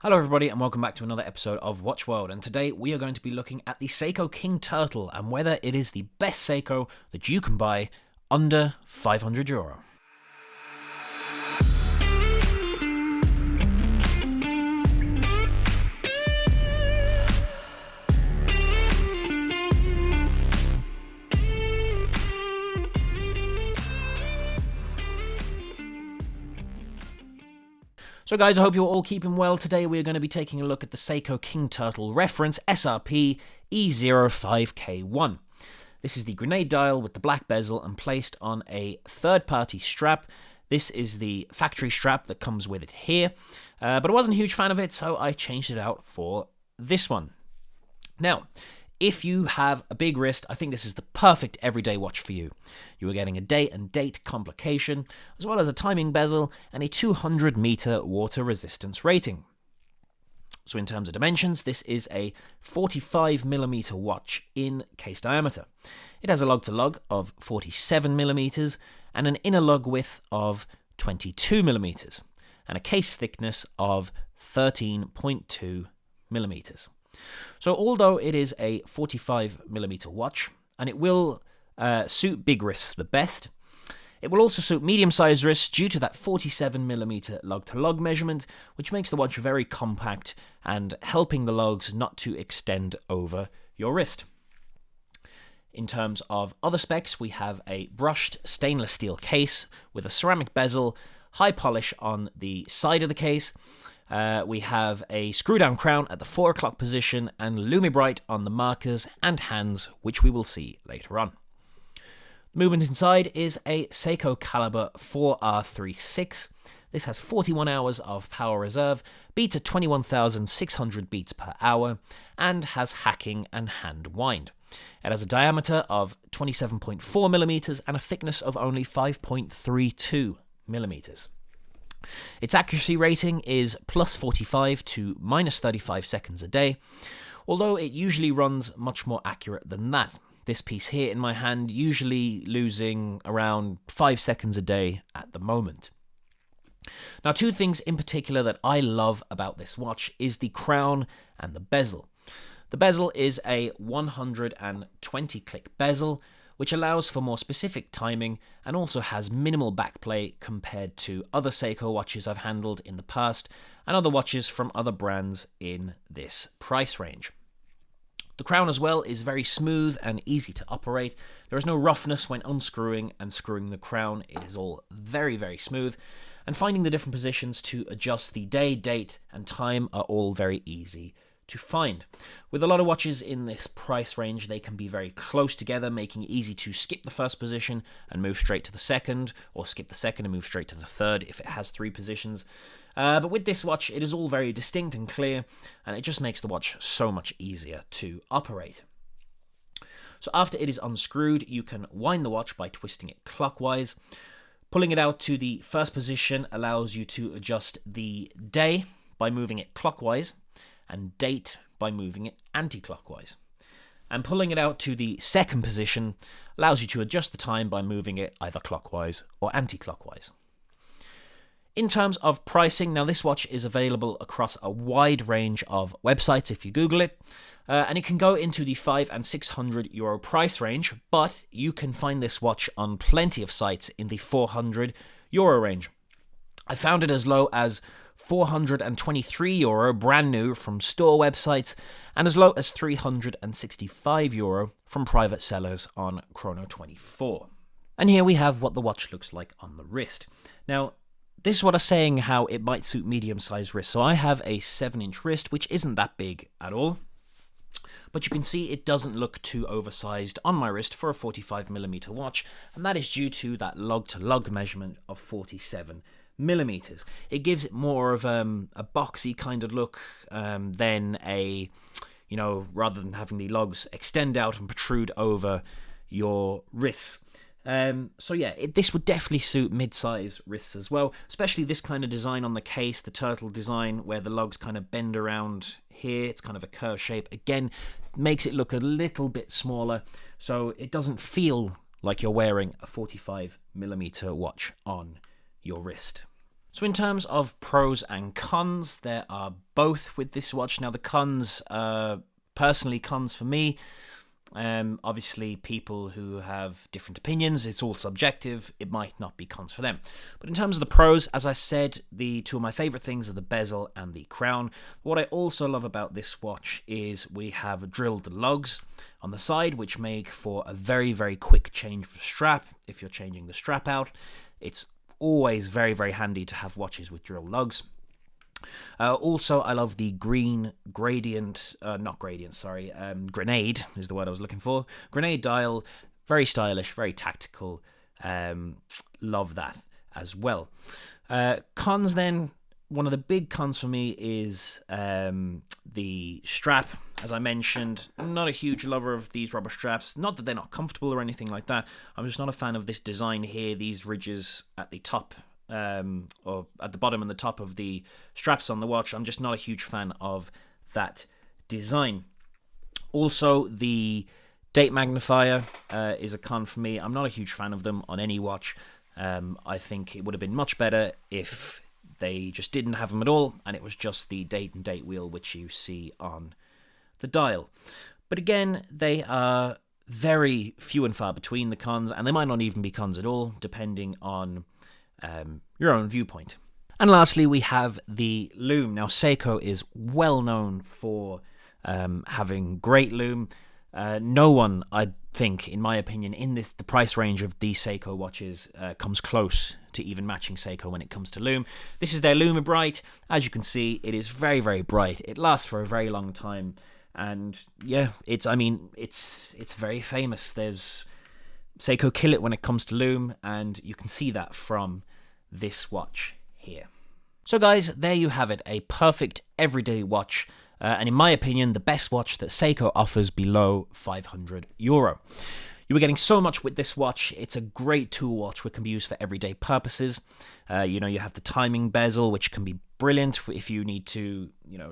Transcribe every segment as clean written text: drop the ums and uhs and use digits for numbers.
Hello everybody and welcome back to another episode of Watch World, and today we are going to be looking at the Seiko King Turtle and whether it is the best Seiko that you can buy under €500. So guys, I hope you're all keeping well. Today we are going to be taking a look at the Seiko King Turtle reference SRP E05K1. This is the grenade dial with the black bezel and placed on a third-party strap. This is the factory strap that comes with it here, but I wasn't a huge fan of it, so I changed it out for this one. Now, if you have a big wrist, I think this is the perfect everyday watch for you. You are getting a day and date complication, as well as a timing bezel and a 200-meter water resistance rating. So in terms of dimensions, this is a 45mm watch in case diameter. It has a lug-to-lug of 47mm and an inner lug width of 22mm and a case thickness of 13.2mm. So although it is a 45mm watch, and it will suit big wrists the best, it will also suit medium-sized wrists due to that 47mm lug-to-lug measurement, which makes the watch very compact and helping the lugs not to extend over your wrist. In terms of other specs, we have a brushed stainless steel case with a ceramic bezel, high polish on the side of the case. We have a screw-down crown at the 4 o'clock position and Lumibrite on the markers and hands, which we will see later on. The movement inside is a Seiko Caliber 4R36. This has 41 hours of power reserve, beats at 21,600 beats per hour, and has hacking and hand wind. It has a diameter of 27.4mm and a thickness of only 5.32mm. Its accuracy rating is plus 45 to minus 35 seconds a day, although it usually runs much more accurate than that. This piece here in my hand usually losing around 5 seconds a day at the moment. Now, two things in particular that I love about this watch is the crown and the bezel. The bezel is a 120 click bezel, which allows for more specific timing and also has minimal backplay compared to other Seiko watches I've handled in the past and other watches from other brands in this price range. The crown as well is very smooth and easy to operate. There is no roughness when unscrewing and screwing the crown. It is all very, very smooth, and finding the different positions to adjust the day, date and time are all very easy to find. With a lot of watches in this price range, they can be very close together, making it easy to skip the first position and move straight to the second, or skip the second and move straight to the third if it has 3 positions. But with this watch, it is all very distinct and clear, and it just makes the watch so much easier to operate. So after it is unscrewed, you can wind the watch by twisting it clockwise. Pulling it out to the first position allows you to adjust the day by moving it clockwise, and date by moving it anti-clockwise. And pulling it out to the second position allows you to adjust the time by moving it either clockwise or anti-clockwise. In terms of pricing, now this watch is available across a wide range of websites if you Google it, and it can go into the €500 and €600 price range, but you can find this watch on plenty of sites in the €400 range. I found it as low as €423 brand new from store websites, and as low as €365 from private sellers on Chrono24. And here we have what the watch looks like on the wrist. Now, this is what I'm saying how it might suit medium-sized wrists. So I have a 7-inch wrist, which isn't that big at all. But you can see it doesn't look too oversized on my wrist for a 45mm watch, and that is due to that lug-to-lug measurement of 47mm. It gives it more of a boxy kind of look than rather than having the lugs extend out and protrude over your wrists. This would definitely suit mid-size wrists as well, especially this kind of design on the case, the turtle design, where the lugs kind of bend around here. It's kind of a curved shape. Again, makes it look a little bit smaller, so it doesn't feel like you're wearing a 45mm watch on your wrist. So in terms of pros and cons, there are both with this watch. Now the cons, personally cons for me, obviously people who have different opinions, it's all subjective, it might not be cons for them. But in terms of the pros, as I said, the two of my favourite things are the bezel and the crown. What I also love about this watch is we have drilled lugs on the side, which make for a very, very quick change for strap. If you're changing the strap out, it's always very, very handy to have watches with drilled lugs. Also, I love the green gradient, grenade is the word I was looking for. Grenade dial, very stylish, very tactical. Love that as well. Cons then, one of the big cons for me is the strap. As I mentioned, not a huge lover of these rubber straps. Not that they're not comfortable or anything like that. I'm just not a fan of this design here, these ridges at the top, or at the bottom and the top of the straps on the watch. I'm just not a huge fan of that design. Also, the date magnifier is a con for me. I'm not a huge fan of them on any watch. I think it would have been much better if they just didn't have them at all, and it was just the date and date wheel which you see on the dial. But again, they are very few and far between, the cons, and they might not even be cons at all, depending on your own viewpoint. And lastly, we have the lume. Now, Seiko is well known for having great lume. No one, I think, in my opinion, in the price range of these Seiko watches comes close to even matching Seiko when it comes to lume. This is their LumiBrite. As you can see, it is very, very bright. It lasts for a very long time. And yeah, it's very famous. There's Seiko kill it when it comes to lume, and you can see that from this watch here. So guys, there you have it, a perfect everyday watch, and in my opinion, the best watch that Seiko offers below €500. You are getting so much with this watch. It's a great tool watch which can be used for everyday purposes. You have the timing bezel, which can be brilliant if you need to,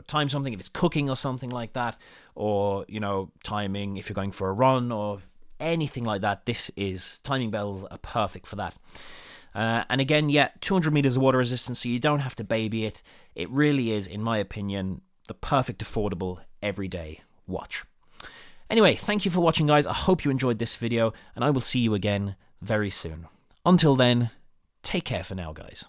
time something, if it's cooking or something like that, or, timing if you're going for a run or anything like that. Timing bezels are perfect for that. And again, 200 meters of water resistance, so you don't have to baby it. It really is, in my opinion, the perfect affordable everyday watch. Anyway, thank you for watching, guys. I hope you enjoyed this video, and I will see you again very soon. Until then, take care for now, guys.